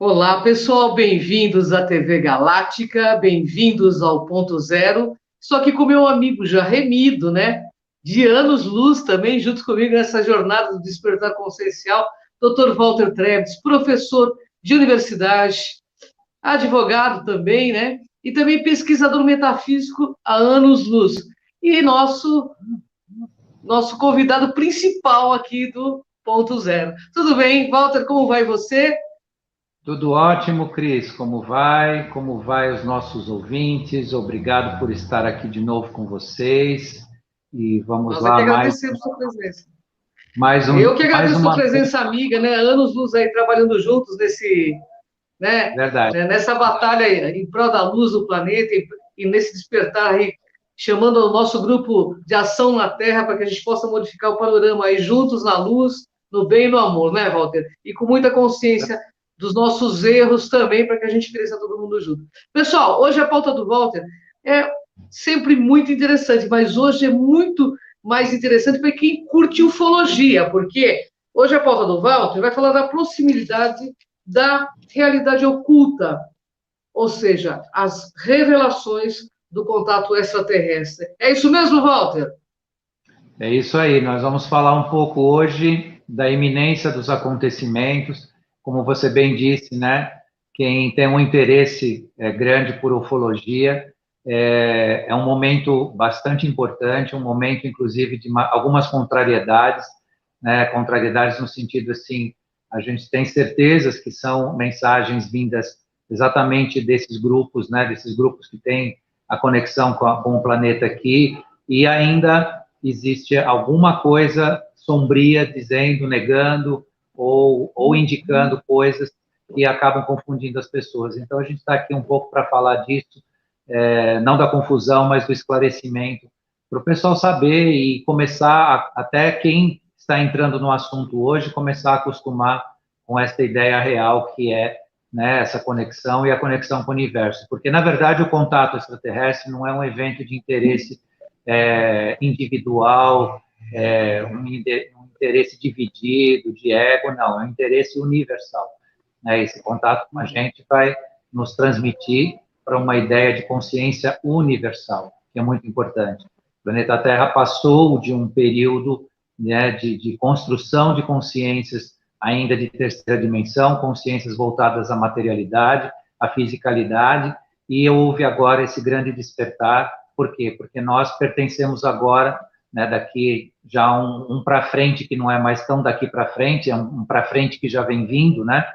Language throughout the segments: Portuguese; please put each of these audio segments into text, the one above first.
Olá, pessoal, bem-vindos à TV Galáctica, bem-vindos ao Ponto Zero. Estou aqui com meu amigo já remido, né? De anos-luz também, junto comigo nessa jornada do despertar consciencial, Dr. Walter Treves, professor de universidade, advogado também, né? E também pesquisador metafísico há anos-luz. E nosso convidado principal aqui do Ponto Zero. Tudo bem, Walter, como vai você? Tudo ótimo, Cris. Como vai? Como vai os nossos ouvintes? Obrigado por estar aqui de novo com vocês. E vamos Nós aqui lá, agradecemos a sua presença. mais, Eu que mais agradeço a uma vez. presença amiga, né? Anos-luz aí trabalhando juntos Verdade. nessa batalha em prol da luz do planeta e nesse despertar aí, chamando o nosso grupo de ação na Terra para que a gente possa modificar o panorama aí juntos na luz, no bem e no amor, né, Walter? E com muita consciência dos nossos erros também para que a gente cresça todo mundo junto. Pessoal, hoje a pauta do Walter é sempre muito interessante, mas hoje é muito mais interessante para quem curte ufologia, porque hoje a pauta do Walter vai falar da proximidade da realidade oculta, ou seja, as revelações do contato extraterrestre. É isso mesmo, Walter? É isso aí. Nós vamos falar um pouco hoje da iminência dos acontecimentos. Como você bem disse, né? Quem tem um interesse grande por ufologia é um momento bastante importante, um momento, inclusive, de algumas contrariedades, né? Contrariedades no sentido assim, a gente tem certezas que são mensagens vindas exatamente desses grupos, né? Desses grupos que têm a conexão com o planeta aqui, e ainda existe alguma coisa sombria dizendo, negando ou indicando coisas que acabam confundindo as pessoas. Então, a gente está aqui um pouco para falar disso, não da confusão, mas do esclarecimento, para o pessoal saber e começar, até quem está entrando no assunto hoje, começar a acostumar com essa ideia real que é, né, essa conexão e a conexão com o universo. Porque, na verdade, o contato extraterrestre não é um evento de interesse individual, um interesse dividido, de ego, não, é um interesse universal. Né? Esse contato com a gente vai nos transmitir para uma ideia de consciência universal, que é muito importante. O planeta Terra passou de um período, né, de construção de consciências ainda de terceira dimensão, consciências voltadas à materialidade, à fisicalidade, e houve agora esse grande despertar. Por quê? Porque nós pertencemos agora, né, daqui já um para frente, que não é mais tão daqui para frente, é um para frente que já vem vindo, né,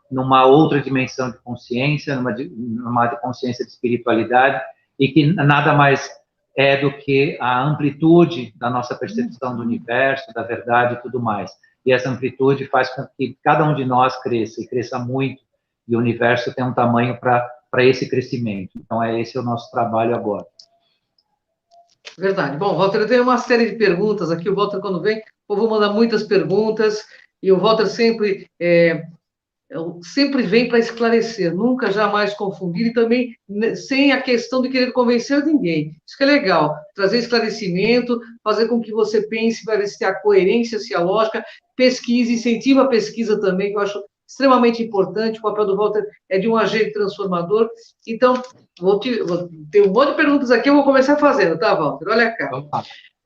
numa outra dimensão de consciência, numa consciência de espiritualidade, e que nada mais é do que a amplitude da nossa percepção do universo, da verdade e tudo mais. E essa amplitude faz com que cada um de nós cresça, e cresça muito, e o universo tem um tamanho para esse crescimento. Então, esse é o nosso trabalho agora. Verdade. Bom, Walter, eu tenho uma série de perguntas aqui. O Walter, quando vem, eu vou mandar muitas perguntas, e o Walter sempre vem para esclarecer, nunca jamais confundir e também sem a questão de querer convencer ninguém. Isso que é legal, trazer esclarecimento, fazer com que você pense para ver se a coerência, se a lógica, pesquise, incentiva a pesquisa também, que eu acho extremamente importante. O papel do Walter é de um agente transformador. Então, vou ter um monte de perguntas aqui, eu vou começar fazendo, tá, Walter? Olha cá.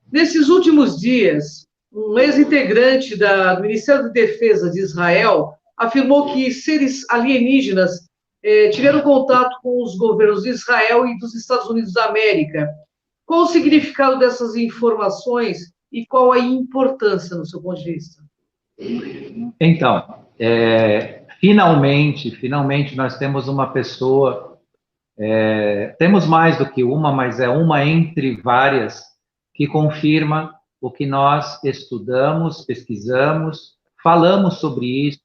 Nesses últimos dias, um ex-integrante do Ministério da Defesa de Israel afirmou que seres alienígenas tiveram contato com os governos de Israel e dos Estados Unidos da América. Qual o significado dessas informações e qual a importância, no seu ponto de vista? Então, finalmente nós temos uma pessoa, temos mais do que uma, mas é uma entre várias, que confirma o que nós estudamos, pesquisamos, falamos sobre isso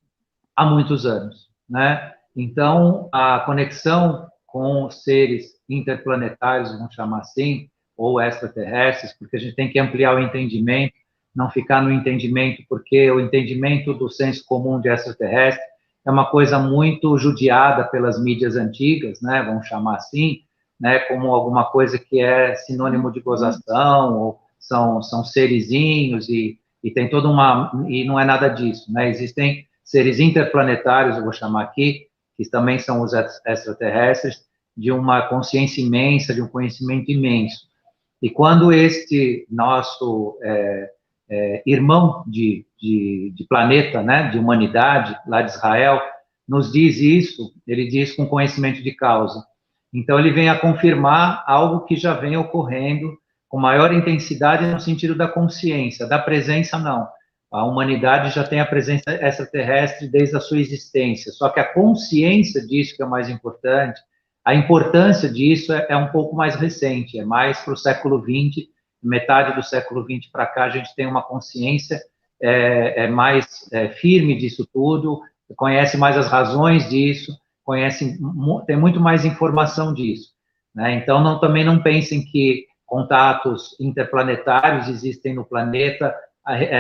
há muitos anos, né? Então, a conexão com seres interplanetários, vamos chamar assim, ou extraterrestres, porque a gente tem que ampliar o entendimento, não ficar no entendimento, porque o entendimento do senso comum de extraterrestre é uma coisa muito judiada pelas mídias antigas, né? Vamos chamar assim, né? Como alguma coisa que é sinônimo de gozação, ou são serizinhos, e tem toda uma... E não é nada disso, né? Existem seres interplanetários, eu vou chamar aqui, que também são os extraterrestres, de uma consciência imensa, de um conhecimento imenso. E quando este nosso irmão de planeta, né, de humanidade, lá de Israel, nos diz isso, ele diz com conhecimento de causa. Então, ele vem a confirmar algo que já vem ocorrendo com maior intensidade no sentido da consciência, da presença, não. A humanidade já tem a presença extraterrestre desde a sua existência, só que a consciência disso que é o mais importante, a importância disso é um pouco mais recente, é mais para o século XX, metade do século XX para cá, a gente tem uma consciência mais firme disso tudo, conhece mais as razões disso, tem muito mais informação disso, né? Então, também não pensem que contatos interplanetários existem no planeta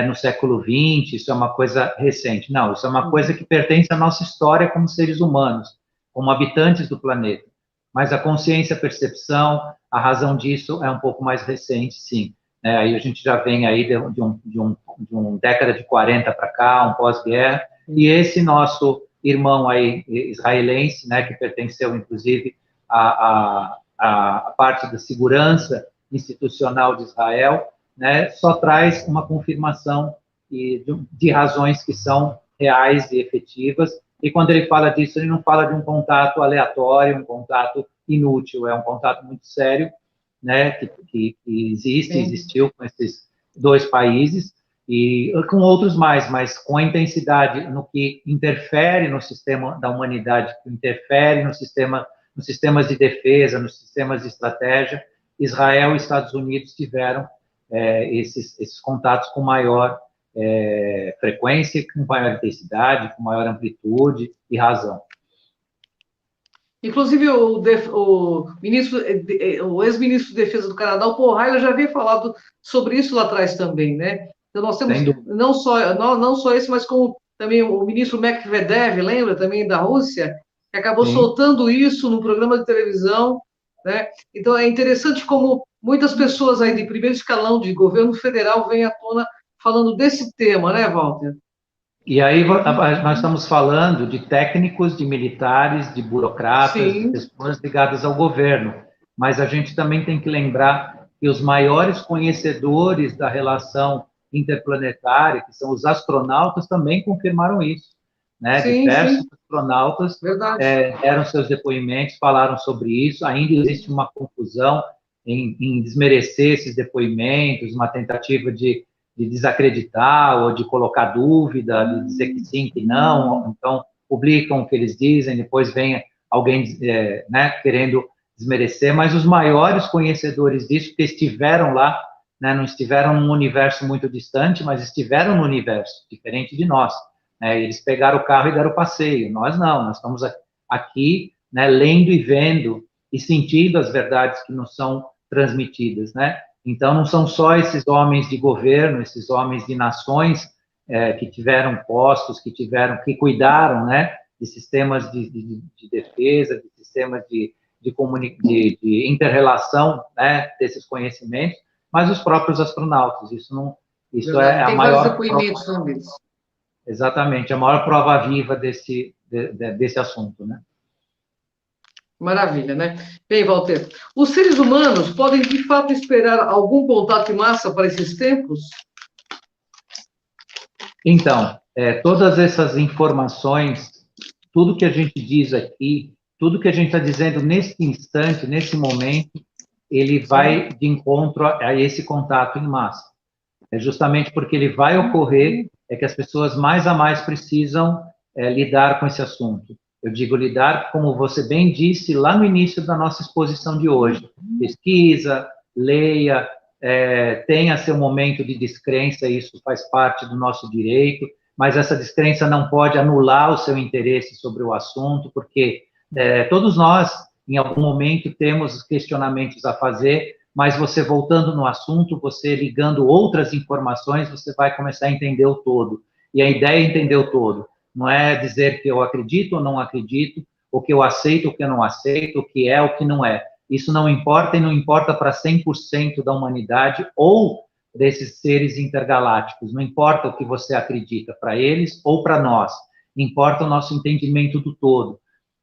no século XX, isso é uma coisa recente. Não, isso é uma coisa que pertence à nossa história como seres humanos, como habitantes do planeta. Mas a consciência, a percepção, a razão disso é um pouco mais recente, sim. Aí a gente já vem aí de um década de 40 para cá, um pós-guerra, e esse nosso irmão aí israelense, né, que pertenceu, inclusive, à parte da segurança institucional de Israel, né, só traz uma confirmação de razões que são reais e efetivas, e quando ele fala disso, ele não fala de um contato aleatório, um contato inútil, é um contato muito sério, né, que existiu com esses dois países, e com outros mais, mas com a intensidade no que interfere no sistema da humanidade, que interfere nos sistemas de defesa, nos sistemas de estratégia, Israel e Estados Unidos tiveram esses contatos com maior frequência, com maior intensidade, com maior amplitude e razão. Inclusive, o ex-ministro de Defesa do Canadá, o Paul Haila, já havia falado sobre isso lá atrás também, né? Então, nós temos não só esse, mas como também o ministro Medvedev, lembra, também da Rússia, que acabou soltando isso no programa de televisão, né? Então, é interessante como muitas pessoas aí de primeiro escalão de governo federal vêm à tona falando desse tema, né, Walter? E aí nós estamos falando de técnicos, de militares, de burocratas, de pessoas ligadas ao governo, mas a gente também tem que lembrar que os maiores conhecedores da relação interplanetária, que são os astronautas, também confirmaram isso, né? Diversos astronautas deram seus depoimentos, falaram sobre isso, ainda existe uma confusão em desmerecer esses depoimentos, uma tentativa de desacreditar ou de colocar dúvida, de dizer que sim, que não, então publicam o que eles dizem, depois vem alguém né, querendo desmerecer, mas os maiores conhecedores disso, que estiveram lá, né, não estiveram num universo muito distante, mas estiveram no universo, diferente de nós, né, eles pegaram o carro e deram o passeio, nós não, nós estamos aqui, né, lendo e vendo e sentindo as verdades que nos são transmitidas, né. Então, não são só esses homens de governo, esses homens de nações que tiveram postos, que cuidaram, né, de sistemas de defesa, de sistemas de inter-relação, né, desses conhecimentos, mas os próprios astronautas. Isso é a maior prova, exatamente, a maior prova viva desse assunto, né? Maravilha, né? Bem, Walter, os seres humanos podem, de fato, esperar algum contato em massa para esses tempos? Então, todas essas informações, tudo que a gente diz aqui, tudo que a gente está dizendo nesse instante, nesse momento, ele vai de encontro a esse contato em massa. É justamente porque ele vai ocorrer, que as pessoas mais a mais precisam lidar com esse assunto. Eu digo lidar, como você bem disse lá no início da nossa exposição de hoje. Pesquisa, leia, tenha seu momento de descrença, isso faz parte do nosso direito, mas essa descrença não pode anular o seu interesse sobre o assunto, porque todos nós, em algum momento, temos questionamentos a fazer, mas você voltando no assunto, você ligando outras informações, você vai começar a entender o todo. E a ideia é entender o todo. Não é dizer que eu acredito ou não acredito, o que eu aceito, o que eu não aceito, o que é, o que não é. Isso não importa e não importa para 100% da humanidade ou desses seres intergalácticos. Não importa o que você acredita para eles ou para nós. Importa o nosso entendimento do todo.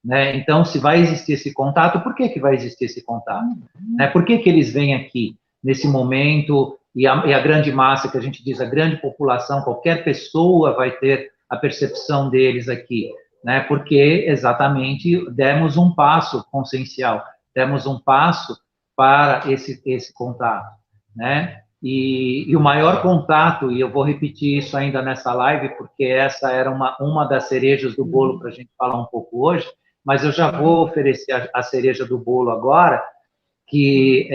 né? Então, se vai existir esse contato, por que vai existir esse contato? Né? Por que eles vêm aqui, nesse momento, e a grande massa, que a gente diz, a grande população, qualquer pessoa vai ter a percepção deles aqui, né? Porque, exatamente, demos um passo consciencial, demos um passo para esse contato, né? E o maior contato, e eu vou repetir isso ainda nessa live, porque essa era uma das cerejas do bolo para a gente falar um pouco hoje, mas eu já vou oferecer a cereja do bolo agora, que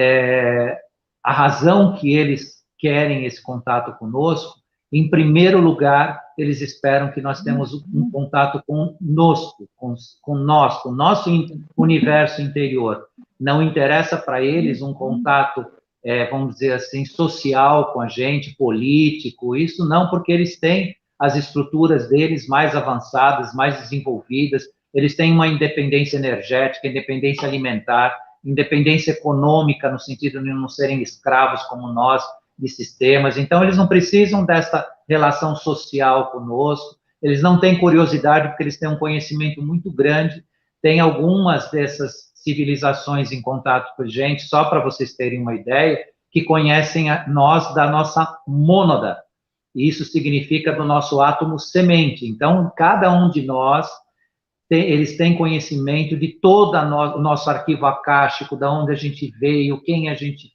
a razão que eles querem esse contato conosco, em primeiro lugar, eles esperam que nós temos um contato conosco, com nós, com o nosso universo interior. Não interessa para eles um contato, vamos dizer assim, social com a gente, político, isso não, porque eles têm as estruturas deles mais avançadas, mais desenvolvidas, eles têm uma independência energética, independência alimentar, independência econômica, no sentido de não serem escravos como nós, de sistemas. Então, eles não precisam dessa relação social conosco, eles não têm curiosidade, porque eles têm um conhecimento muito grande, tem algumas dessas civilizações em contato com a gente, só para vocês terem uma ideia, que conhecem nós da nossa mônada. Isso significa do nosso átomo semente. Então, cada um de nós, eles têm conhecimento de todo o nosso arquivo acástico, da onde a gente veio, o que a gente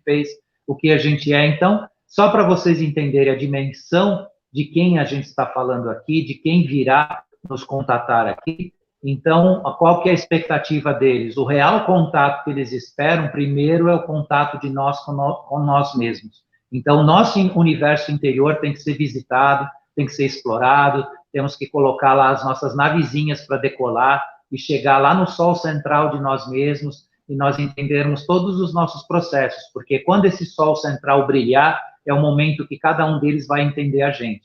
fez, o que a gente é. Então, só para vocês entenderem a dimensão de quem a gente está falando aqui, de quem virá nos contatar aqui. Então, qual que é a expectativa deles? O real contato que eles esperam, primeiro, é o contato de nós com nós mesmos. Então, o nosso universo interior tem que ser visitado, tem que ser explorado, temos que colocar lá as nossas navezinhas para decolar e chegar lá no sol central de nós mesmos e nós entendermos todos os nossos processos, porque quando esse sol central brilhar, é o momento que cada um deles vai entender a gente.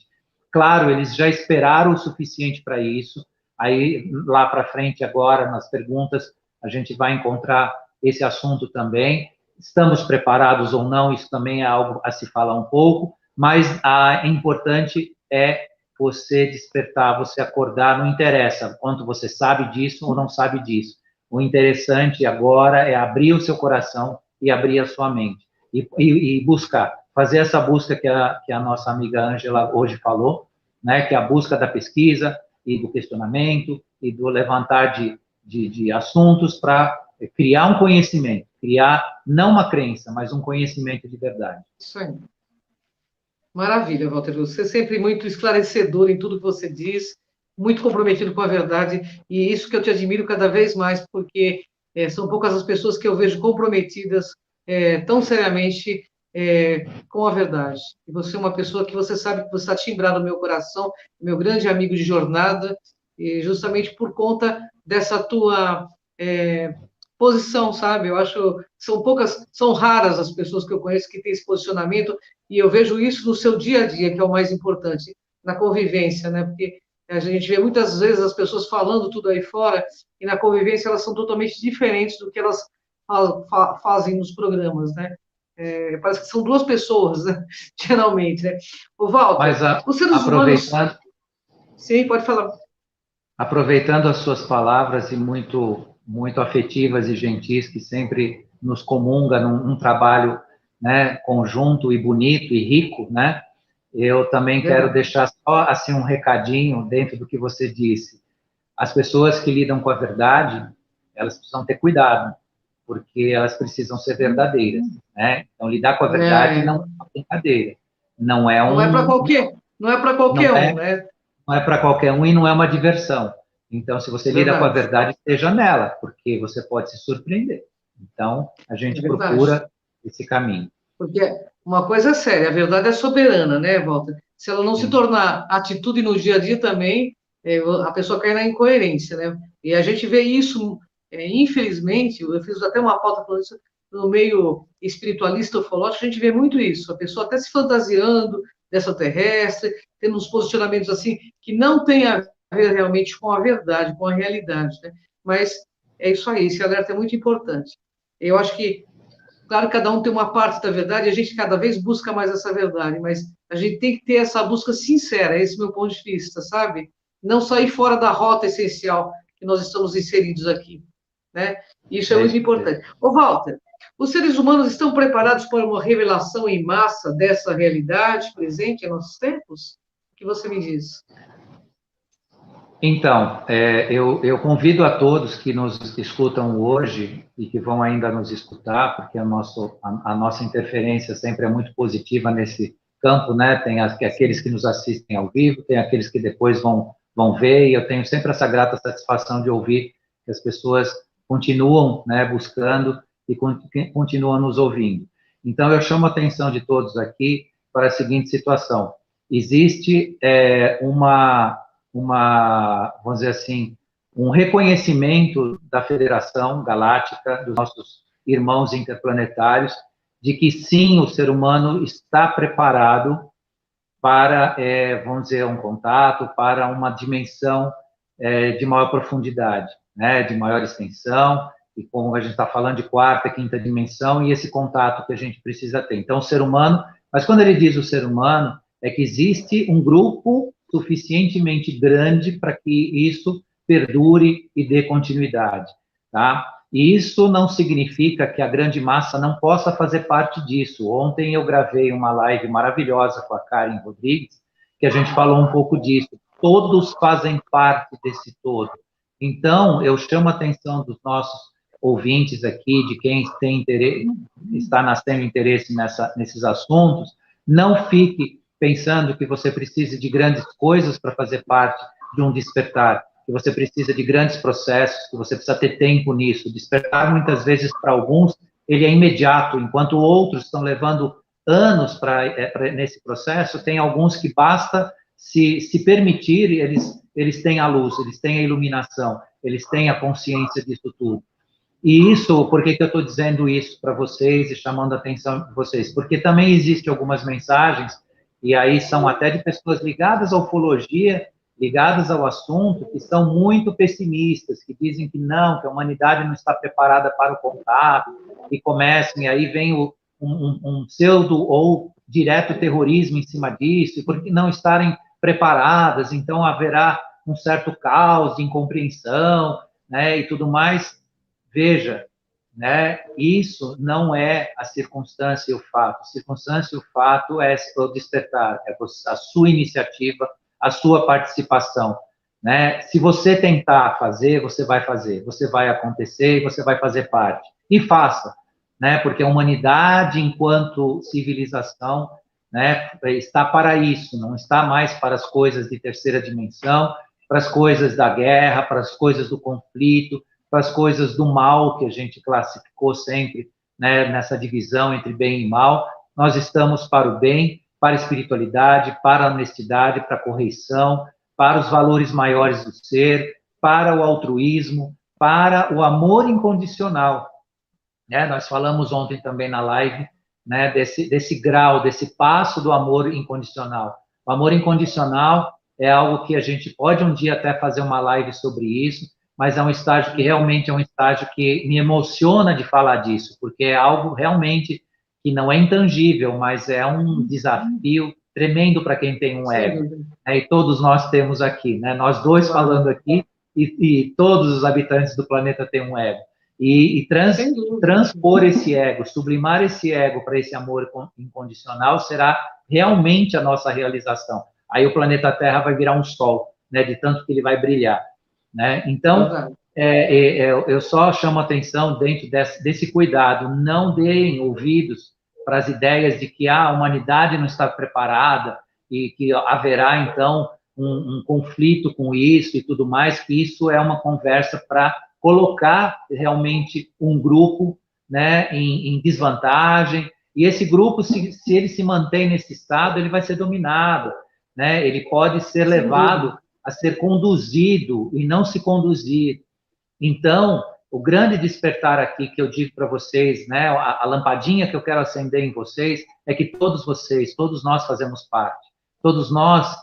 Claro, eles já esperaram o suficiente para isso, aí lá para frente agora, nas perguntas, a gente vai encontrar esse assunto também. Estamos preparados ou não, isso também é algo a se falar um pouco, mas importante é você despertar, você acordar, não interessa quanto você sabe disso ou não sabe disso. O interessante agora é abrir o seu coração e abrir a sua mente. E buscar, fazer essa busca que a nossa amiga Ângela hoje falou, né, que é a busca da pesquisa e do questionamento e do levantar de assuntos para criar um conhecimento, criar não uma crença, mas um conhecimento de verdade. Isso aí. Maravilha, Walter. Você é sempre muito esclarecedor em tudo que você diz, muito comprometido com a verdade, e isso que eu te admiro cada vez mais, porque são poucas as pessoas que eu vejo comprometidas tão seriamente com a verdade. E você é uma pessoa que você sabe que você está timbrado no meu coração, meu grande amigo de jornada, e justamente por conta dessa tua posição, sabe? Eu acho que são raras as pessoas que eu conheço que têm esse posicionamento, e eu vejo isso no seu dia a dia, que é o mais importante, na convivência, né? Porque a gente vê muitas vezes as pessoas falando tudo aí fora, e na convivência elas são totalmente diferentes do que elas fazem nos programas, né? Parece que são duas pessoas, né? Geralmente, né? O Walter, os seres humanos... Sim, pode falar. Aproveitando as suas palavras e muito afetivas e gentis, que sempre nos comunga num trabalho, né, conjunto e bonito e rico, né? Eu também quero deixar só assim um recadinho dentro do que você disse. As pessoas que lidam com a verdade, elas precisam ter cuidado, porque elas precisam ser verdadeiras, né? Então, lidar com a verdade não é uma brincadeira. Não é para qualquer, não é para qualquer um, né? Não é para qualquer um e não é uma diversão. Então, se você lida com a verdade, esteja nela, porque você pode se surpreender. Então, a gente procura esse caminho. Porque uma coisa é séria, a verdade é soberana, né, Walter? Se ela não se tornar atitude no dia a dia também, a pessoa cai na incoerência, né? E a gente vê isso, infelizmente, eu fiz até uma pauta falando isso, no meio espiritualista ufológico, a gente vê muito isso, a pessoa até se fantasiando dessa terrestre, tendo uns posicionamentos assim, que não tem a ver realmente com a verdade, com a realidade, né? Mas é isso aí, esse alerta é muito importante. Eu acho que, claro, cada um tem uma parte da verdade, a gente cada vez busca mais essa verdade, mas a gente tem que ter essa busca sincera, esse é o meu ponto de vista, sabe? Não sair fora da rota essencial, que nós estamos inseridos aqui, né? Isso é muito importante. Ô, Walter, os seres humanos estão preparados para uma revelação em massa dessa realidade presente em nossos tempos? O que você me diz? Então, eu convido a todos que nos escutam hoje e que vão ainda nos escutar, porque a nossa interferência sempre é muito positiva nesse campo, né? Tem aqueles que nos assistem ao vivo, tem aqueles que depois vão ver, e eu tenho sempre essa grata satisfação de ouvir que as pessoas continuam, né, buscando e continuam nos ouvindo. Então, eu chamo a atenção de todos aqui para a seguinte situação. Existe vamos dizer assim, um reconhecimento da Federação Galáctica, dos nossos irmãos interplanetários, de que sim, o ser humano está preparado para, vamos dizer, um contato, para uma dimensão de maior profundidade, né, de maior extensão, e como a gente está falando de quarta, quinta dimensão, e esse contato que a gente precisa ter. Então, o ser humano, mas quando ele diz o ser humano, é que existe um grupo suficientemente grande para que isso perdure e dê continuidade, tá? E isso não significa que a grande massa não possa fazer parte disso. Ontem eu gravei uma live maravilhosa com a Karen Rodrigues, que a gente falou um pouco disso. Todos fazem parte desse todo. Então, eu chamo a atenção dos nossos ouvintes aqui, de quem tem interesse, está nascendo interesse nesses assuntos, não fique pensando que você precisa de grandes coisas para fazer parte de um despertar, que você precisa de grandes processos, que você precisa ter tempo nisso. Despertar, muitas vezes, para alguns, ele é imediato, enquanto outros estão levando anos nesse processo, tem alguns que basta se permitir, eles têm a luz, eles têm a iluminação, eles têm a consciência disso tudo. E isso, por que eu estou dizendo isso para vocês e chamando a atenção de vocês? Porque também existem algumas mensagens, e aí são até de pessoas ligadas à ufologia, ligadas ao assunto, que são muito pessimistas, que dizem que não, que a humanidade não está preparada para o contato, e começam, e aí vem um pseudo ou direto terrorismo em cima disso, e por que não estarem preparadas, então haverá um certo caos de incompreensão, né, e tudo mais. Veja, né, isso não é a circunstância e o fato. A circunstância e o fato é o despertar, é a sua iniciativa, a sua participação, né? Se você tentar fazer, você vai acontecer e você vai fazer parte. E faça, né? Porque a humanidade, enquanto civilização, né, está para isso, não está mais para as coisas de terceira dimensão, para as coisas da guerra, para as coisas do conflito, para as coisas do mal, que a gente classificou sempre, né, nessa divisão entre bem e mal. Nós estamos para o bem, para a espiritualidade, para a honestidade, para a correção, para os valores maiores do ser, para o altruísmo, para o amor incondicional. Né? Nós falamos ontem também na live, né, desse grau, desse passo do amor incondicional. O amor incondicional é algo que a gente pode um dia até fazer uma live sobre isso, mas é um estágio que realmente é um estágio que me emociona de falar disso, porque é algo realmente que não é intangível, mas é um desafio tremendo para quem tem um ego, né? E todos nós temos aqui, né? Nós dois falando aqui, e todos os habitantes do planeta têm um ego. E transpor esse ego, sublimar esse ego para esse amor incondicional será realmente a nossa realização. Aí o planeta Terra vai virar um sol, né? De tanto que ele vai brilhar. Né? Então, eu só chamo a atenção dentro desse cuidado, não deem ouvidos para as ideias de que a humanidade não está preparada e que haverá, então, um conflito com isso e tudo mais, que isso é uma conversa para colocar realmente um grupo, né, em desvantagem, e esse grupo, se ele se mantém nesse estado, ele vai ser dominado, né? Ele pode ser levado a ser conduzido e não se conduzir. Então, o grande despertar aqui que eu digo para vocês, né, a lampadinha que eu quero acender em vocês, é que todos vocês, todos nós fazemos parte. Todos nós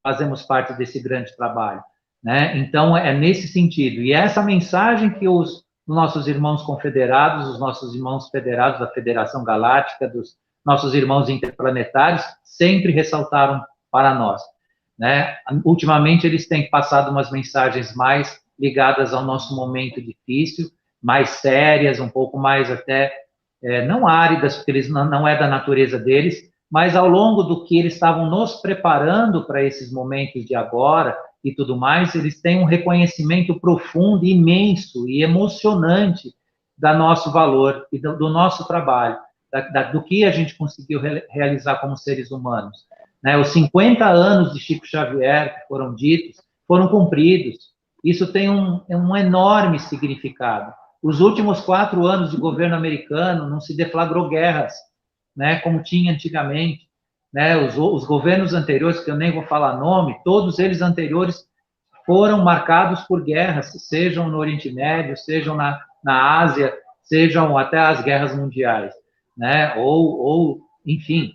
fazemos parte desse grande trabalho, né? Então, é nesse sentido. E essa mensagem que os nossos irmãos confederados, os nossos irmãos federados da Federação Galáctica, dos nossos irmãos interplanetários, sempre ressaltaram para nós. Né? Ultimamente, eles têm passado umas mensagens mais ligadas ao nosso momento difícil, mais sérias, um pouco mais até, não áridas, porque eles não é da natureza deles, mas ao longo do que eles estavam nos preparando para esses momentos de agora e tudo mais, eles têm um reconhecimento profundo, imenso e emocionante do nosso valor e do nosso trabalho, do que a gente conseguiu realizar como seres humanos. Né? Os 50 anos de Chico Xavier, que foram ditos, foram cumpridos. Isso tem um enorme significado. Os últimos 4 anos de governo americano não se deflagrou guerras, né, como tinha antigamente. Né? Os governos anteriores, que eu nem vou falar nome, todos eles anteriores foram marcados por guerras, sejam no Oriente Médio, sejam na Ásia, sejam até as guerras mundiais, né? Enfim.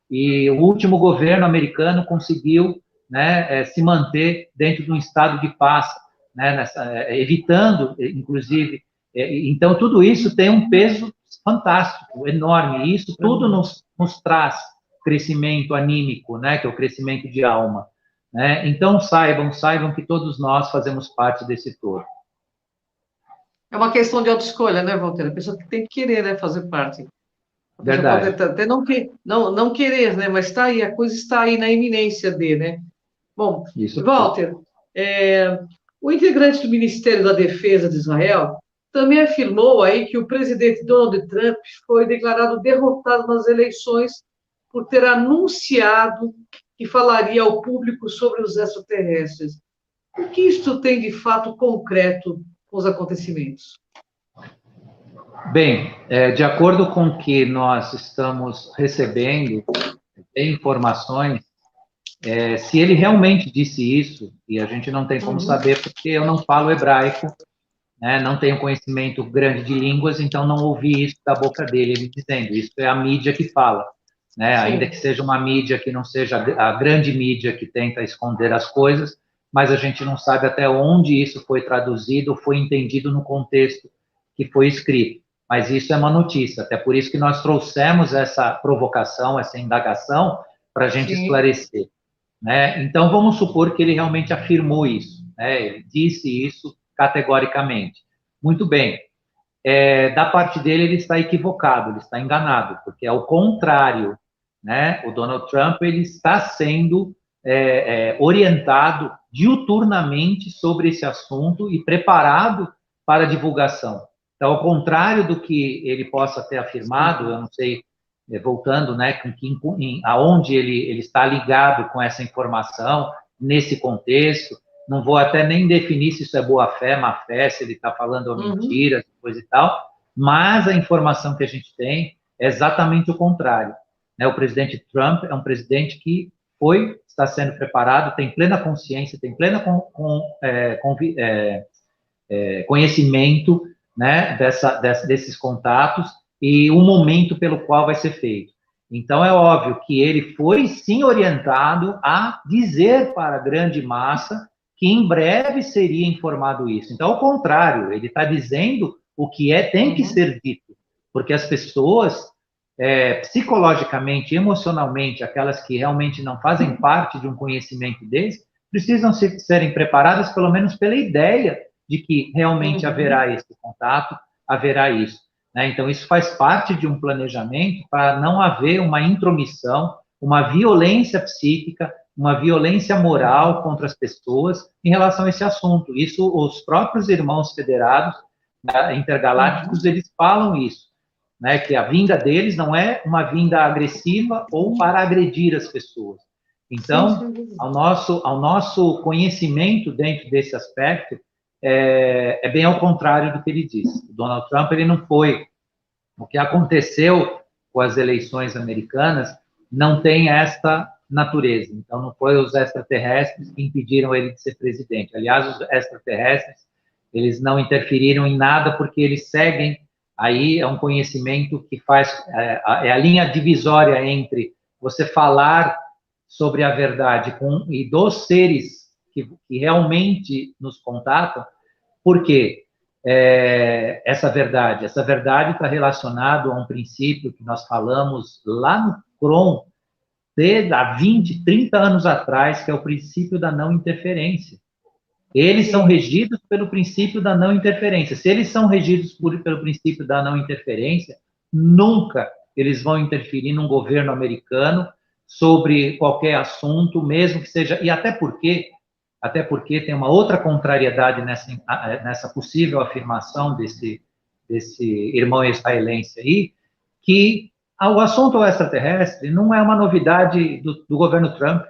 E o último governo americano conseguiu, né, se manter dentro de um estado de paz, né, evitando, inclusive. Então, tudo isso tem um peso fantástico, enorme. E isso tudo nos traz crescimento anímico, né, que é o crescimento de alma. Né? Então, saibam que todos nós fazemos parte desse todo. É uma questão de autoescolha, né, Walter? A pessoa tem que querer, né, fazer parte. A pessoa Verdade. pode até não querer, né, mas está aí, a coisa está aí na iminência de, né? Bom, Isso. Walter, o integrante do Ministério da Defesa de Israel também afirmou aí que o presidente Donald Trump foi declarado derrotado nas eleições por ter anunciado que falaria ao público sobre os extraterrestres. O que isso tem de fato concreto com os acontecimentos? Bem, de acordo com o que nós estamos recebendo de informações, se ele realmente disse isso, e a gente não tem como saber porque eu não falo hebraico, né, não tenho conhecimento grande de línguas, então não ouvi isso da boca dele, ele dizendo, isso é a mídia que fala, né, ainda que seja uma mídia que não seja a grande mídia que tenta esconder as coisas, mas a gente não sabe até onde isso foi traduzido ou foi entendido no contexto que foi escrito. Mas isso é uma notícia, até por isso que nós trouxemos essa provocação, essa indagação, para a gente esclarecer. Né? Então, vamos supor que ele realmente afirmou isso, né? Ele disse isso categoricamente. Muito bem. Da parte dele, ele está equivocado, ele está enganado, porque é o contrário. Né? O Donald Trump ele está sendo orientado diuturnamente sobre esse assunto e preparado para a divulgação. Então, ao contrário do que ele possa ter afirmado, eu não sei, voltando, né, aonde ele está ligado com essa informação, nesse contexto, não vou até nem definir se isso é boa-fé, má-fé, se ele está falando mentiras, coisa e tal, mas a informação que a gente tem é exatamente o contrário. Né? O presidente Trump é um presidente que está sendo preparado, tem plena consciência, tem plena conhecimento, né, desses contatos e o momento pelo qual vai ser feito. Então, é óbvio que ele foi, sim, orientado a dizer para a grande massa que em breve seria informado isso. Então, ao contrário, ele está dizendo o que tem que ser dito, porque as pessoas, psicologicamente, emocionalmente, aquelas que realmente não fazem parte de um conhecimento desse, precisam serem preparadas, pelo menos pela ideia de que realmente haverá esse contato, haverá isso. Né? Então, isso faz parte de um planejamento para não haver uma intromissão, uma violência psíquica, uma violência moral contra as pessoas em relação a esse assunto. Isso, os próprios irmãos federados, né, intergalácticos, eles falam isso, né, que a vinda deles não é uma vinda agressiva ou para agredir as pessoas. Então, ao nosso conhecimento dentro desse aspecto, é bem ao contrário do que ele disse. O Donald Trump, ele não foi. O que aconteceu com as eleições americanas não tem esta natureza. Então, não foi os extraterrestres que impediram ele de ser presidente. Aliás, os extraterrestres, eles não interferiram em nada porque eles seguem, aí é um conhecimento que faz, é a linha divisória entre você falar sobre a verdade e dos seres que realmente nos contatam, porque essa verdade está relacionada a um princípio que nós falamos lá no CROM, há 20, 30 anos atrás, que é o princípio da não interferência. Eles são regidos pelo princípio da não interferência. Se eles são regidos pelo princípio da não interferência, nunca eles vão interferir num governo americano sobre qualquer assunto, mesmo que seja... E até porque tem uma outra contrariedade nessa possível afirmação desse irmão israelense aí, que o assunto extraterrestre não é uma novidade do governo Trump.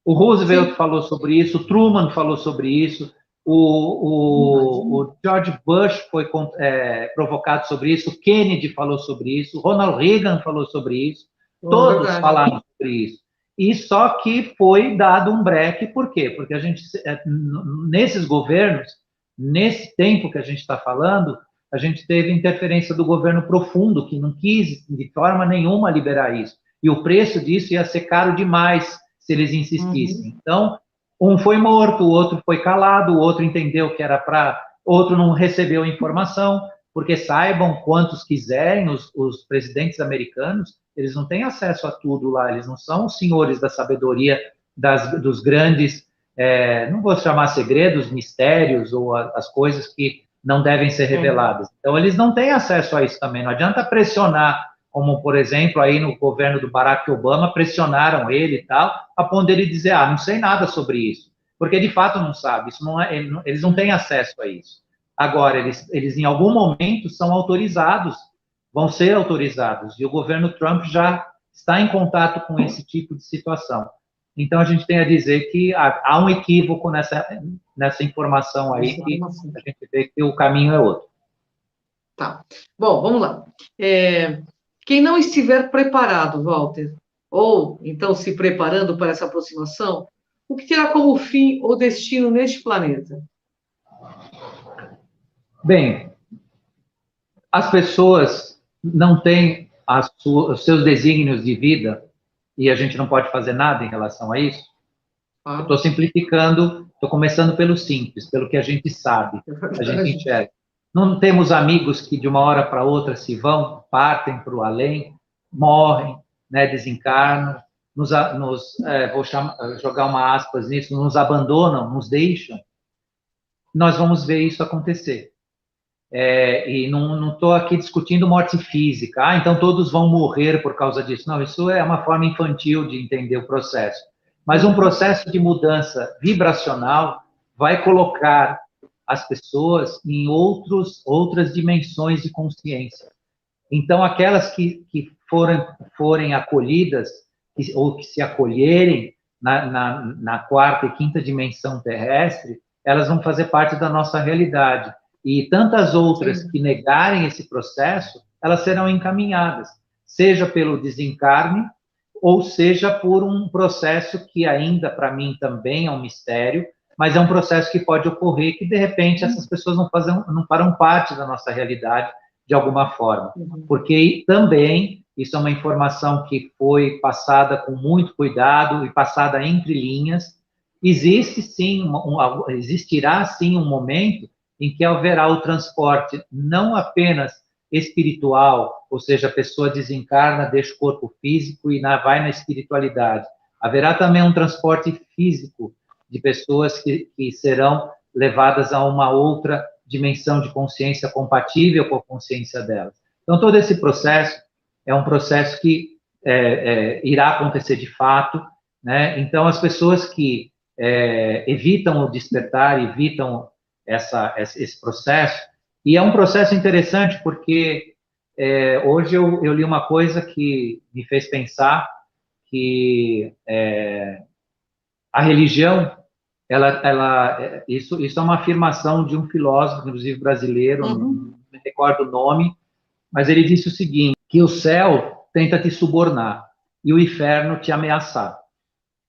O Roosevelt falou sobre isso, o Truman falou sobre isso, o George Bush foi provocado sobre isso, o Kennedy falou sobre isso, o Ronald Reagan falou sobre isso, todos falaram sobre isso. E só que foi dado um breque, por quê? Porque a gente, nesses governos, nesse tempo que a gente está falando, a gente teve interferência do governo profundo, que não quis de forma nenhuma liberar isso. E o preço disso ia ser caro demais se eles insistissem. Então, um foi morto, o outro foi calado, o outro entendeu que era para... Outro não recebeu informação, porque saibam quantos quiserem, os presidentes americanos, eles não têm acesso a tudo lá, eles não são os senhores da sabedoria dos grandes, não vou chamar segredos, mistérios, ou as coisas que não devem ser reveladas. Então, eles não têm acesso a isso também. Não adianta pressionar, como, por exemplo, aí no governo do Barack Obama, pressionaram ele e tal, a ponto dele dizer, não sei nada sobre isso. Porque, de fato, não sabe. Isso não eles não têm acesso a isso. Agora, eles, em algum momento, são autorizados, vão ser autorizados. E o governo Trump já está em contato com esse tipo de situação. Então, a gente tem a dizer que há um equívoco nessa informação aí, que a gente vê que o caminho é outro. Tá. Bom, vamos lá. Quem não estiver preparado, Walter, ou então se preparando para essa aproximação, o que terá como fim ou destino neste planeta? Bem, as pessoas não têm os seus desígnios de vida e a gente não pode fazer nada em relação a isso. Eu estou simplificando, estou começando pelo simples, pelo que a gente sabe, a gente enxerga. Não temos amigos que de uma hora para outra se vão, partem para o além, morrem, né, desencarnam, vou jogar uma aspas nisso, nos abandonam, nos deixam. Nós vamos ver isso acontecer. E não estou aqui discutindo morte física, então todos vão morrer por causa disso. Não, isso é uma forma infantil de entender o processo. Mas um processo de mudança vibracional vai colocar as pessoas em outras dimensões de consciência. Então, aquelas que forem acolhidas, ou que se acolherem na quarta e quinta dimensão terrestre, elas vão fazer parte da nossa realidade. E tantas outras que negarem esse processo, elas serão encaminhadas, seja pelo desencarne, ou seja por um processo que ainda, para mim, também é um mistério, mas é um processo que pode ocorrer que, de repente, essas pessoas não farão parte da nossa realidade de alguma forma. Porque também, isso é uma informação que foi passada com muito cuidado e passada entre linhas, existirá sim um momento em que haverá o transporte não apenas espiritual, ou seja, a pessoa desencarna, deixa o corpo físico e vai na espiritualidade. Haverá também um transporte físico de pessoas que serão levadas a uma outra dimensão de consciência compatível com a consciência delas. Então, todo esse processo é um processo que irá acontecer de fato, né? Então, as pessoas que evitam o despertar, evitam esse processo, e é um processo interessante porque hoje eu li uma coisa que me fez pensar que a religião, isso é uma afirmação de um filósofo, inclusive brasileiro, não me recordo o nome, mas ele disse o seguinte, que o céu tenta te subornar e o inferno te ameaçar,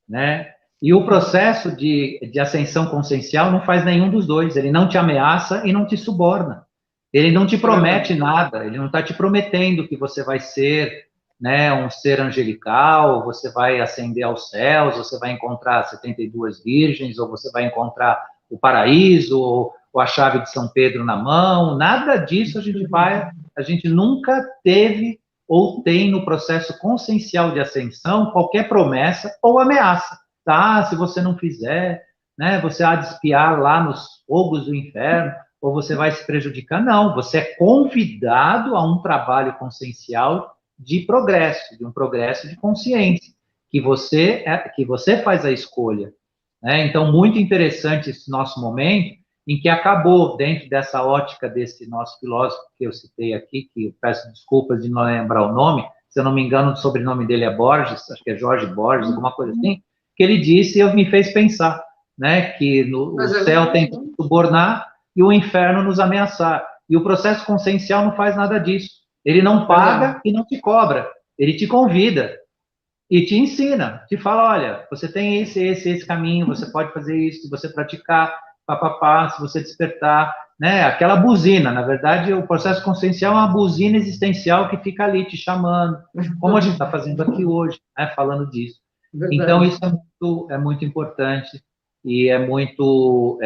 né? E o processo de ascensão consciencial não faz nenhum dos dois. Ele não te ameaça e não te suborna. Ele não te promete nada. Ele não está te prometendo que você vai ser, né, um ser angelical, você vai ascender aos céus, você vai encontrar 72 virgens, ou você vai encontrar o paraíso, ou a chave de São Pedro na mão. Nada disso a gente nunca teve ou tem no processo consciencial de ascensão qualquer promessa ou ameaça. Tá, se você não fizer, né? Você há de espiar lá nos fogos do inferno, ou você vai se prejudicar. Não, você é convidado a um trabalho consciencial de progresso, de um progresso de consciência, que você faz a escolha, né? Então, muito interessante esse nosso momento, em que acabou, dentro dessa ótica desse nosso filósofo que eu citei aqui, que eu peço desculpas de não lembrar o nome, se eu não me engano, o sobrenome dele é Borges, acho que é Jorge Borges, alguma coisa assim, que ele disse e me fez pensar, né, que o céu tem que nos subornar e o inferno nos ameaçar. E o processo consciencial não faz nada disso. Ele não paga e não te cobra. Ele te convida e te ensina, te fala, olha, você tem esse caminho, você pode fazer isso, se você praticar, papapá, se você despertar, né? Aquela buzina, na verdade, o processo consciencial é uma buzina existencial que fica ali te chamando, como a gente está fazendo aqui hoje, né? Falando disso. Verdade. Então, isso é muito importante e é muito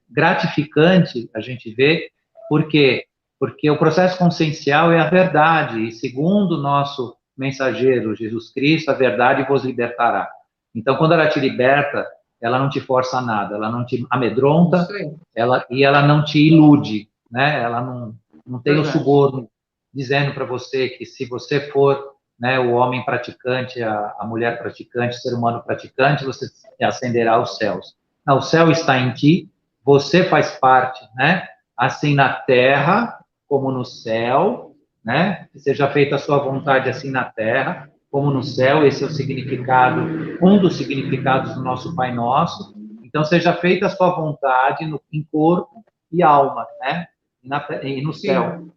gratificante a gente ver, por quê? Porque o processo consciencial é a verdade, e segundo o nosso mensageiro, Jesus Cristo, a verdade vos libertará. Então, quando ela te liberta, ela não te força a nada, ela não te amedronta, ela não te ilude, né? Ela não tem o suborno dizendo para você que se você for, né, o homem praticante, a mulher praticante, o ser humano praticante, você ascenderá aos céus. Não, o céu está em ti, você faz parte, né? Assim na terra como no céu, né? Que seja feita a sua vontade assim na terra como no céu. Esse é o significado, um dos significados do nosso Pai Nosso. Então, seja feita a sua vontade em corpo e alma, né? E no céu.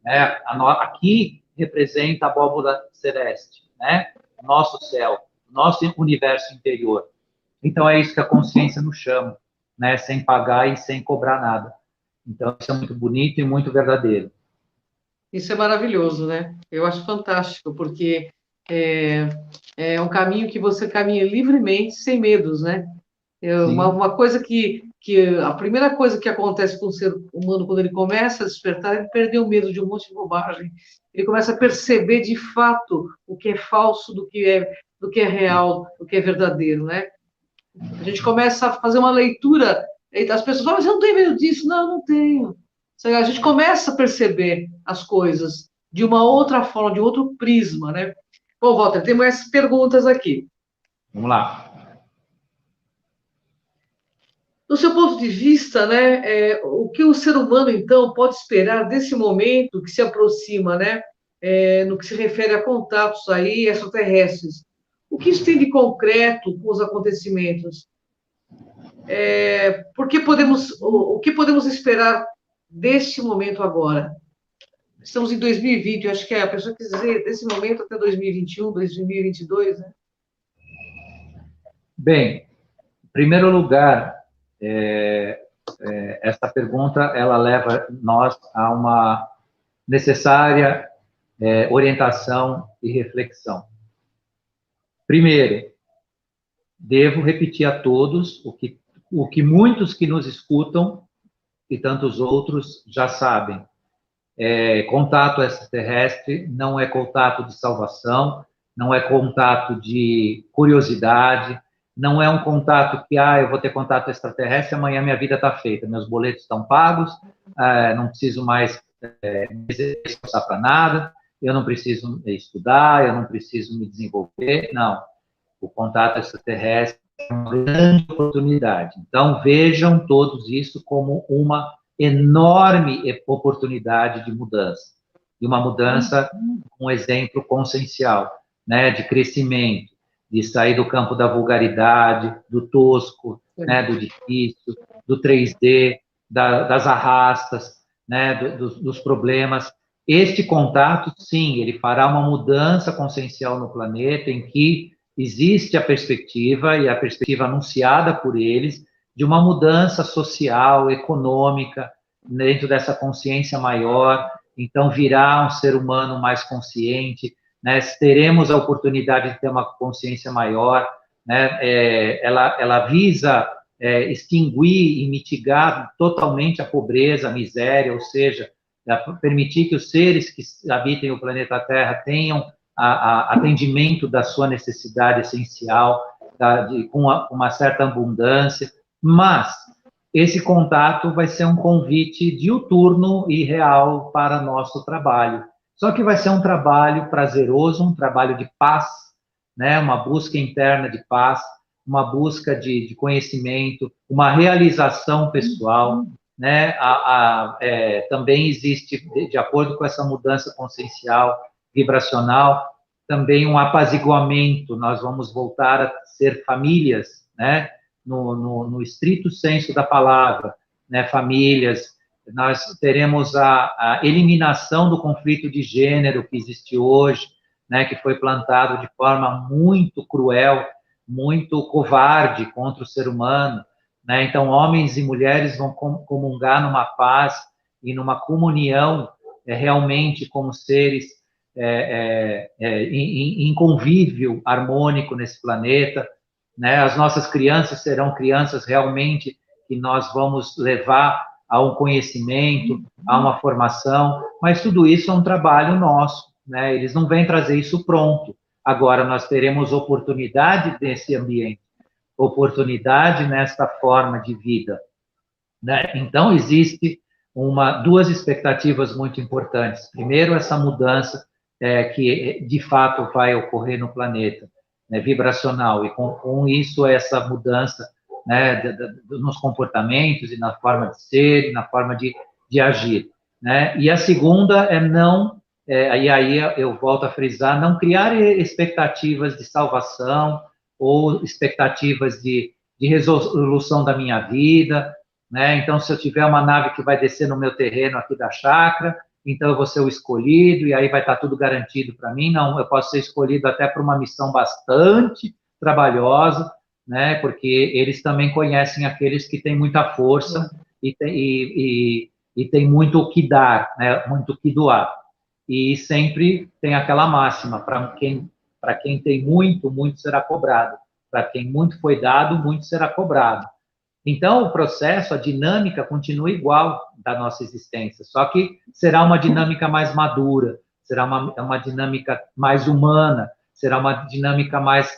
Né? Aqui representa a abóbora celeste, né? Nosso céu, nosso universo interior. Então, é isso que a consciência nos chama, né? Sem pagar e sem cobrar nada. Então, isso é muito bonito e muito verdadeiro. Isso é maravilhoso, né? Eu acho fantástico, porque é um caminho que você caminha livremente, sem medos, né? Uma coisa que a primeira coisa que acontece com o ser humano quando ele começa a despertar, ele perdeu o medo de um monte de bobagem. Ele começa a perceber de fato o que é falso do que é real, do que é verdadeiro, né? A gente começa a fazer uma leitura, e as pessoas falam, mas eu não tenho medo disso. Não, não tenho. A gente começa a perceber as coisas de uma outra forma, de outro prisma, né? Bom, Walter, tem mais perguntas aqui. Vamos lá. Do seu ponto de vista, né, o que o ser humano, então, pode esperar desse momento que se aproxima, né, no que se refere a contatos aí extraterrestres? O que isso tem de concreto com os acontecimentos? O que podemos esperar deste momento agora? Estamos em 2020, eu acho que a pessoa quis dizer desse momento até 2021, 2022, né? Bem, em primeiro lugar, essa pergunta ela leva nós a uma necessária orientação e reflexão. Primeiro, devo repetir a todos o que muitos que nos escutam e tantos outros já sabem. Contato extraterrestre não é contato de salvação, não é contato de curiosidade, não é um contato que, eu vou ter contato extraterrestre, amanhã minha vida está feita, meus boletos estão pagos, não preciso mais me esforçar para nada, eu não preciso estudar, eu não preciso me desenvolver. Não, o contato extraterrestre é uma grande oportunidade. Então, vejam todos isso como uma enorme oportunidade de mudança. E uma mudança, um exemplo consciencial, né, de crescimento, de sair do campo da vulgaridade, do tosco, né, do difícil, do 3D, das arrastas, né, dos problemas. Este contato, sim, ele fará uma mudança consciencial no planeta em que existe a perspectiva, e a perspectiva anunciada por eles, de uma mudança social, econômica, dentro dessa consciência maior. Então, virá um ser humano mais consciente, né? Teremos a oportunidade de ter uma consciência maior, né? Ela visa extinguir e mitigar totalmente a pobreza, a miséria, ou seja, permitir que os seres que habitem o planeta Terra tenham atendimento da sua necessidade essencial, com uma certa abundância, Mas esse contato vai ser um convite diuturno e real para nosso trabalho. Só que vai ser um trabalho prazeroso, um trabalho de paz, né? Uma busca interna de paz, uma busca de conhecimento, uma realização pessoal, né? Também existe, de acordo com essa mudança consciencial, vibracional, também um apaziguamento. Nós vamos voltar a ser famílias, né? No estrito senso da palavra, né? Famílias. Nós teremos a eliminação do conflito de gênero que existe hoje, né? Que foi plantado de forma muito cruel, muito covarde contra o ser humano, né? Então, homens e mulheres vão comungar numa paz e numa comunhão, realmente como seres em convívio harmônico nesse planeta, né? As nossas crianças serão crianças realmente que nós vamos levar a um conhecimento, a uma formação, mas tudo isso é um trabalho nosso, né? Eles não vêm trazer isso pronto. Agora, nós teremos oportunidade nesse ambiente, oportunidade nesta forma de vida, né? Então, existe duas expectativas muito importantes. Primeiro, essa mudança que, de fato, vai ocorrer no planeta, né, vibracional, e com isso, essa mudança, né, nos comportamentos e na forma de ser, e na forma de agir, né? E a segunda é não, e aí eu volto a frisar, não criar expectativas de salvação ou expectativas de resolução da minha vida, né? Então, se eu tiver uma nave que vai descer no meu terreno aqui da chácara, então eu vou ser o escolhido, e aí vai estar tudo garantido para mim. Não, eu posso ser escolhido até para uma missão bastante trabalhosa, né? Porque eles também conhecem aqueles que têm muita força e tem muito o que dar, né? Muito o que doar. E sempre tem aquela máxima, para quem tem muito, muito será cobrado. Para quem muito foi dado, muito será cobrado. Então, o processo, a dinâmica continua igual da nossa existência, só que será uma dinâmica mais madura, será uma dinâmica mais humana, será uma dinâmica mais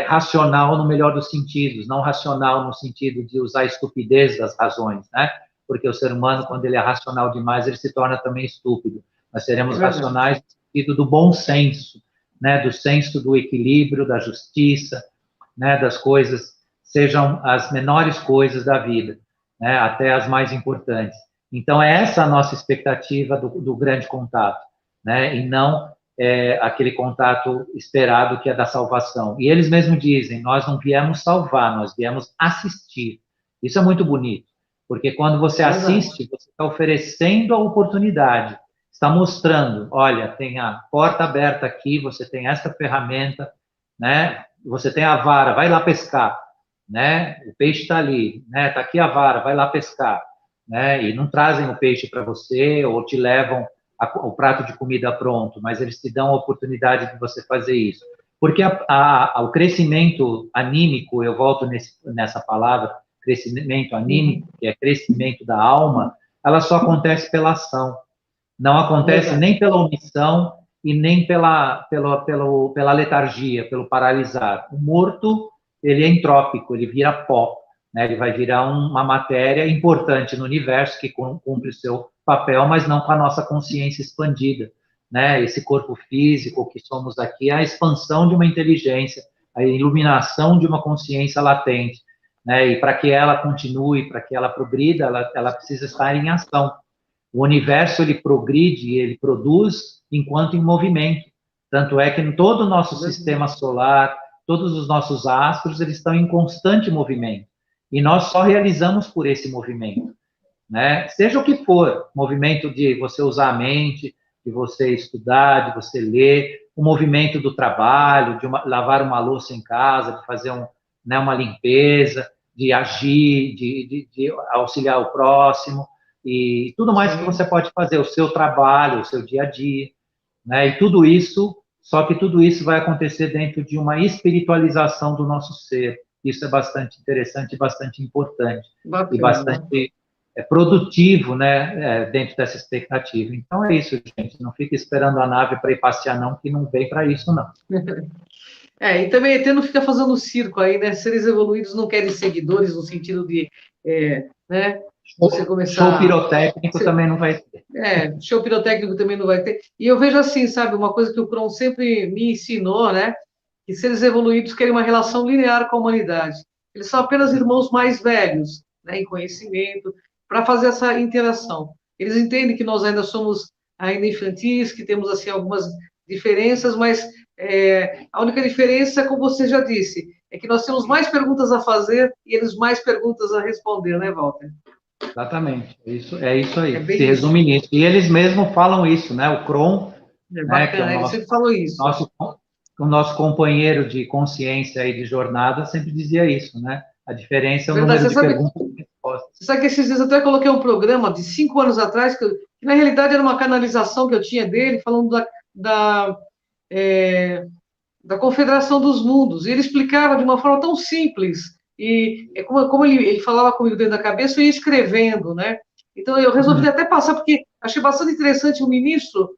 racional no melhor dos sentidos, não racional no sentido de usar a estupidez das razões, né? Porque o ser humano, quando ele é racional demais, ele se torna também estúpido. Nós seremos racionais no sentido do bom senso, né? Do senso do equilíbrio, da justiça, né? Das coisas, sejam as menores coisas da vida, né, até as mais importantes. Então, é essa a nossa expectativa do grande contato, né, e não aquele contato esperado que é da salvação. E eles mesmos dizem, nós não viemos salvar, nós viemos assistir. Isso é muito bonito, porque quando você assiste, você está oferecendo a oportunidade, está mostrando, olha, tem a porta aberta aqui, você tem esta ferramenta, né, você tem a vara, vai lá pescar, né? O peixe está ali, né? Está aqui a vara, vai lá pescar, né? E não trazem o peixe para você ou te levam o prato de comida pronto, mas eles te dão a oportunidade de você fazer isso. Porque o crescimento anímico, eu volto nessa palavra, crescimento anímico, que é crescimento da alma, ela só acontece pela ação. Não acontece nem pela omissão e nem pela letargia, pelo paralisar. O morto, ele é entrópico, ele vira pó, né? Ele vai virar uma matéria importante no universo que cumpre o seu papel, mas não com a nossa consciência expandida, né? Esse corpo físico que somos aqui é a expansão de uma inteligência, a iluminação de uma consciência latente, né? E para que ela continue, para que ela progrida, ela precisa estar em ação. O universo, ele progride, ele produz enquanto em movimento. Tanto é que em todo o nosso sistema solar, todos os nossos astros, eles estão em constante movimento. E nós só realizamos por esse movimento, né? Seja o que for, movimento de você usar a mente, de você estudar, de você ler, o movimento do trabalho, de lavar uma louça em casa, de fazer uma limpeza, de agir, de auxiliar o próximo, e tudo mais que você pode fazer, o seu trabalho, o seu dia a dia, né? E tudo isso, só que tudo isso vai acontecer dentro de uma espiritualização do nosso ser. Isso é bastante interessante e bastante importante. Bacana. E bastante produtivo, né, dentro dessa expectativa. Então é isso, gente. Não fica esperando a nave para ir passear, não, que não vem para isso, não. E também ET não fica fazendo circo aí, né? Seres evoluídos não querem seguidores no sentido de, né? Você Show começar. pirotécnico também não vai ter. Show pirotécnico também não vai ter. E eu vejo assim, sabe, uma coisa que o Kron sempre me ensinou, né? Que seres evoluídos querem uma relação linear com a humanidade. Eles são apenas irmãos mais velhos, né, em conhecimento, para fazer essa interação. Eles entendem que nós ainda somos ainda infantis, que temos assim algumas diferenças, mas a única diferença, como você já disse, é que nós temos mais perguntas a fazer e eles mais perguntas a responder, né, Walter? Exatamente, é isso É aí, se bem isso. resume nisso. E eles mesmos falam isso, né? O Kron, É né, que é bacana, ele sempre falou isso. o nosso companheiro de consciência e de jornada, sempre dizia isso, né? A diferença é o Verdade, número você de sabe, perguntas e respostas. você sabe que esses dias eu até coloquei um programa de 5 anos atrás, que na realidade era uma canalização que eu tinha dele, falando da, é, da Confederação dos Mundos. E ele explicava de uma forma tão simples, e como ele falava comigo dentro da cabeça, eu ia escrevendo, né? Então eu resolvi Uhum. até passar, porque achei bastante interessante o ministro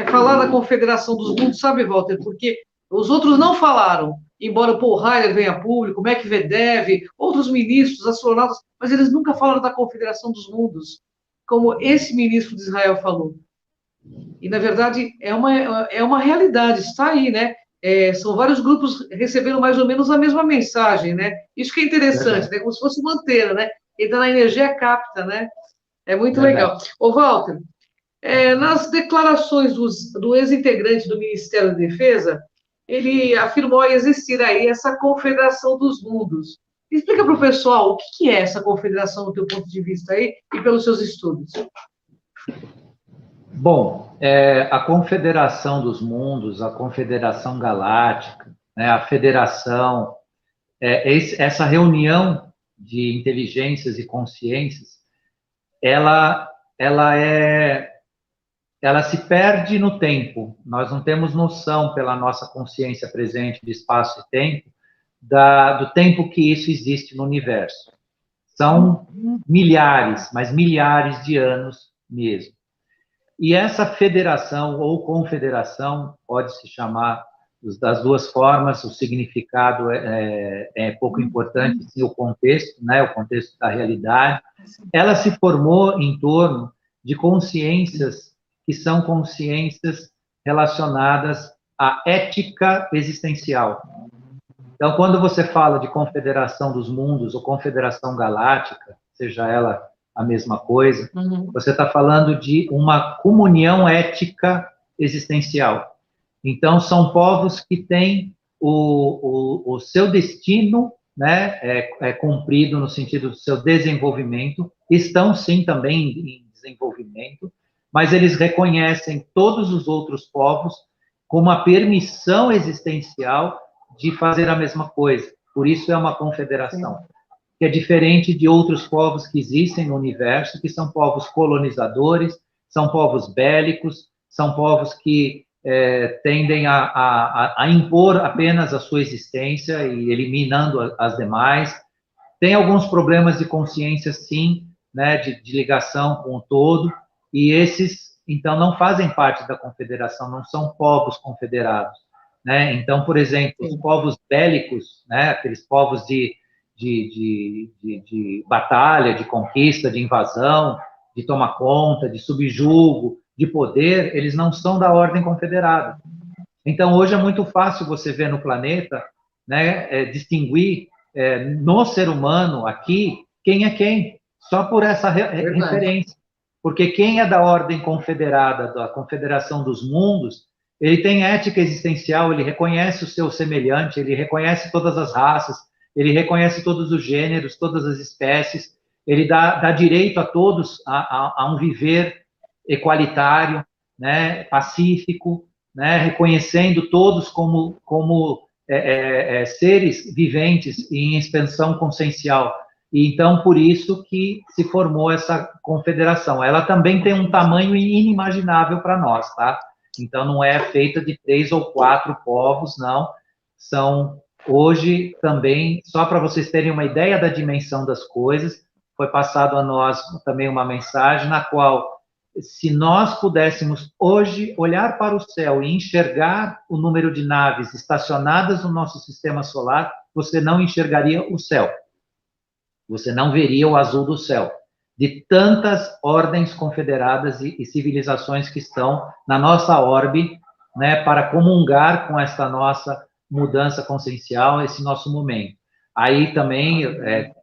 falar da Confederação dos Mundos, sabe, Walter? Porque os outros não falaram, embora o Paul Heiler venha a público, Medvedev, outros ministros, astronautas, mas eles nunca falaram da Confederação dos Mundos, como esse ministro de Israel falou. E, na verdade, é uma realidade, está aí, né? São vários grupos recebendo mais ou menos a mesma mensagem, né? Isso que é interessante, Verdade, né? Como se fosse uma antena, né? Entra na energia, capta, né? É muito verdade. legal. Ô, Walter, nas declarações do ex-integrante do Ministério da Defesa, ele afirmou existir aí essa confederação dos mundos. Explica para o pessoal o que é essa confederação, do teu ponto de vista aí, e pelos seus estudos. Bom, a Confederação dos Mundos, a Confederação Galáctica, né, a Federação, essa reunião de inteligências e consciências, ela, ela é ela se perde no tempo. Nós não temos noção, pela nossa consciência presente de espaço e tempo, do tempo que isso existe no universo. São milhares, mas milhares de anos mesmo. E essa federação ou confederação, pode se chamar das duas formas, o significado é pouco importante, sim, o contexto, né, o contexto da realidade. Ela se formou em torno de consciências que são consciências relacionadas à ética existencial. Então, quando você fala de confederação dos mundos ou confederação galáctica, seja ela a mesma coisa, você está falando de uma comunhão ética existencial. Então, são povos que têm o seu destino, né, cumprido no sentido do seu desenvolvimento, estão sim também em desenvolvimento, mas eles reconhecem todos os outros povos com uma permissão existencial de fazer a mesma coisa. Por isso é uma confederação, que é diferente de outros povos que existem no universo, que são povos colonizadores, são povos bélicos, são povos que tendem a impor apenas a sua existência e eliminando as demais. Tem alguns problemas de consciência, sim, né, de ligação com o todo, e esses, então, não fazem parte da confederação, não são povos confederados. Né? Então, por exemplo, os povos bélicos, né, aqueles povos de batalha, de conquista, de invasão, de tomar conta, de subjugo, de poder, eles não são da ordem confederada. Então, hoje é muito fácil você ver no planeta, né, distinguir no ser humano aqui quem é quem, só por essa referência. Porque quem é da ordem confederada, da Confederação dos Mundos, ele tem ética existencial, ele reconhece o seu semelhante, ele reconhece todas as raças, ele reconhece todos os gêneros, todas as espécies, ele dá direito a todos a um viver equalitário, né, pacífico, né, reconhecendo todos como seres viventes em expansão consciencial. E então, por isso que se formou essa confederação. Ela também tem um tamanho inimaginável para nós, tá? Então, não é feita de 3 ou 4 povos, não. São, hoje, também, só para vocês terem uma ideia da dimensão das coisas, foi passado a nós também uma mensagem na qual se nós pudéssemos hoje olhar para o céu e enxergar o número de naves estacionadas no nosso sistema solar, você não enxergaria o céu. Você não veria o azul do céu, de tantas ordens confederadas e civilizações que estão na nossa orbe, né, para comungar com esta nossa mudança consciencial, esse nosso momento. Aí também,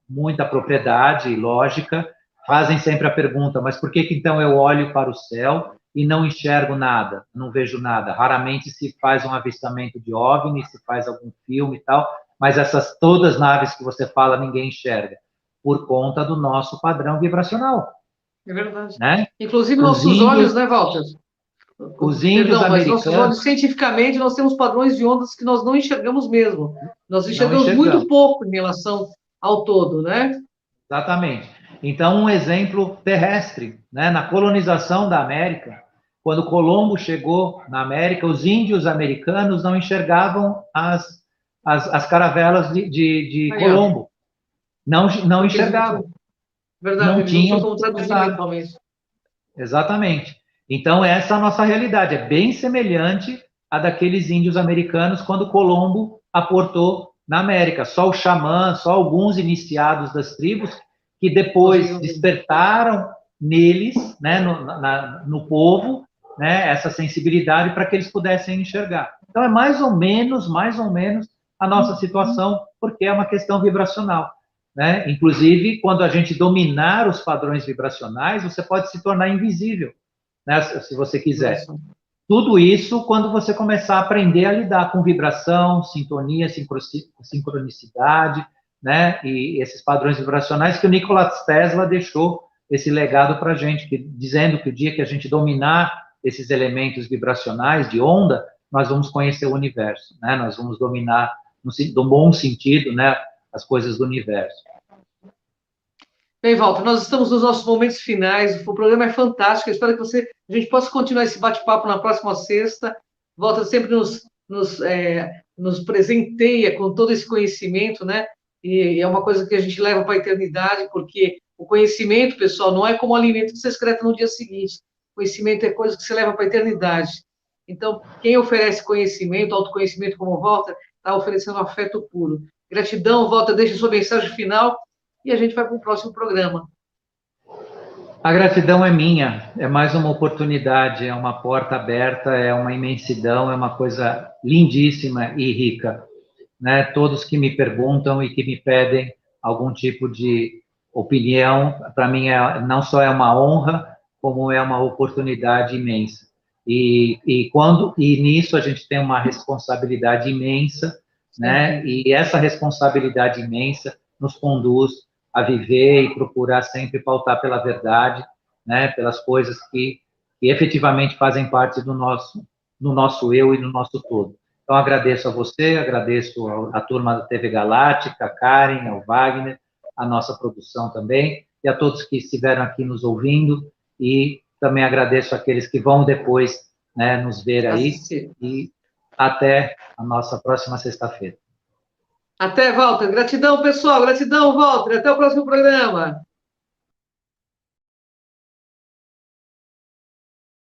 muita propriedade e lógica, fazem sempre a pergunta, mas por que então eu olho para o céu e não enxergo nada, não vejo nada? Raramente se faz um avistamento de OVNI, se faz algum filme e tal, mas essas todas naves que você fala, ninguém enxerga, por conta do nosso padrão vibracional. É verdade. Né? Inclusive nossos olhos, né, Walter? Os índios mas nossos americanos... olhos, cientificamente, nós temos padrões de ondas que nós não enxergamos mesmo. Nós enxergamos enxergamos muito pouco em relação ao todo, né? Exatamente. Então, um exemplo terrestre, né? Na colonização da América, quando Colombo chegou na América, os índios americanos não enxergavam as caravelas de Colombo. Não enxergavam. Verdade, não eles tinham não tinham como traduzir mentalmente. Exatamente. Então, essa é a nossa realidade. É bem semelhante à daqueles índios americanos quando Colombo aportou na América. Só o xamã, só alguns iniciados das tribos que depois despertaram neles, né, no povo, né, essa sensibilidade para que eles pudessem enxergar. Então, é mais ou menos a nossa situação, porque é uma questão vibracional. Né? Inclusive, quando a gente dominar os padrões vibracionais, você pode se tornar invisível, né? Se você quiser. Nossa. Tudo isso quando você começar a aprender a lidar com vibração, sintonia, sincronicidade, né? E esses padrões vibracionais que o Nikola Tesla deixou esse legado para a gente, dizendo que o dia que a gente dominar esses elementos vibracionais de onda, nós vamos conhecer o universo, né? Nós vamos dominar, no bom sentido, né, as coisas do universo. Bem, Walter, nós estamos nos nossos momentos finais, o programa é fantástico, eu espero que a gente possa continuar esse bate-papo na próxima sexta. Walter sempre nos presenteia com todo esse conhecimento, né? E é uma coisa que a gente leva para a eternidade, porque o conhecimento, pessoal, não é como o alimento que você excreta no dia seguinte. O conhecimento é coisa que você leva para a eternidade. Então, quem oferece conhecimento, autoconhecimento como o Walter, está oferecendo afeto puro. Gratidão, Walter, deixa sua mensagem final e a gente vai para o próximo programa. A gratidão é minha, é mais uma oportunidade, é uma porta aberta, é uma imensidão, é uma coisa lindíssima e rica. Né? Todos que me perguntam e que me pedem algum tipo de opinião, para mim não só é uma honra, como é uma oportunidade imensa. E nisso a gente tem uma responsabilidade imensa, né? E essa responsabilidade imensa nos conduz a viver e procurar sempre pautar pela verdade, né? Pelas coisas que efetivamente fazem parte do nosso eu e do nosso todo. Então, agradeço a você, agradeço a turma da TV Galáctica, a Karen, ao Wagner, a nossa produção também, e a todos que estiveram aqui nos ouvindo, e também agradeço àqueles que vão depois, né, nos ver aí, e até a nossa próxima sexta-feira. Até, Walter. Gratidão, pessoal. Gratidão, Walter. Até o próximo programa.